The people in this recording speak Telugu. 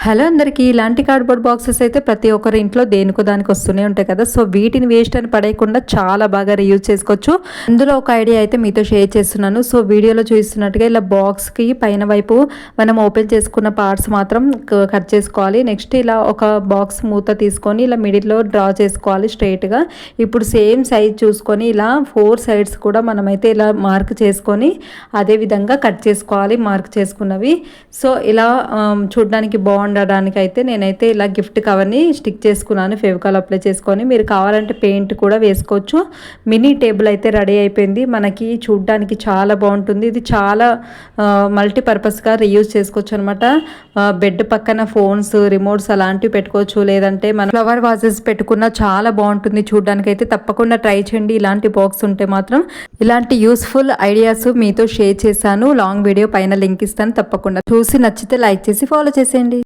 హలో అందరికీ, ఇలాంటి కార్డ్బోర్డ్ బాక్సెస్ అయితే ప్రతి ఒక్కరి ఇంట్లో దేనికో దానికి వస్తూనే ఉంటాయి కదా. సో వీటిని వేస్ట్ అని పడేయకుండా చాలా బాగా రీయూజ్ చేసుకోవచ్చు. అందులో ఒక ఐడియా అయితే మీతో షేర్ చేస్తున్నాను. సో వీడియోలో చూస్తున్నట్టుగా ఇలా బాక్స్కి పైన వైపు మనం ఓపెన్ చేసుకున్న పార్ట్స్ మాత్రం కట్ చేసుకోవాలి. నెక్స్ట్ ఇలా ఒక బాక్స్ మూత తీసుకొని ఇలా మిడిల్లో డ్రా చేసుకోవాలి స్ట్రైట్గా. ఇప్పుడు సేమ్ సైజ్ చూసుకొని ఇలా 4 సైడ్స్ కూడా మనమైతే ఇలా మార్క్ చేసుకొని అదే విధంగా కట్ చేసుకోవాలి మార్క్ చేసుకున్నవి. సో ఇలా చూడడానికి ఉండడానికి అయితే నేనైతే ఇలా గిఫ్ట్ కవర్ని స్టిక్ చేసుకున్నాను, ఫెవికాల్ అప్లై చేసుకొని. మీరు కావాలంటే పెయింట్ కూడా వేసుకోవచ్చు. మినీ టేబుల్ అయితే రెడీ అయిపోయింది. మనకి చూడడానికి చాలా బాగుంటుంది. ఇది చాలా మల్టీపర్పస్గా రీయూజ్ చేసుకోవచ్చు అనమాట. బెడ్ పక్కన ఫోన్స్, రిమోట్స్ అలాంటివి పెట్టుకోవచ్చు. లేదంటే మన ఫ్లవర్ వాజెస్ పెట్టుకున్న చాలా బాగుంటుంది చూడడానికి. అయితే తప్పకుండా ట్రై చేయండి. ఇలాంటి బాక్స్ ఉంటే మాత్రం. ఇలాంటి యూస్ఫుల్ ఐడియాస్ మీతో షేర్ చేశాను. లాంగ్ వీడియో పైన లింక్ ఇస్తాను, తప్పకుండా చూసి నచ్చితే లైక్ చేసి ఫాలో చేసేయండి.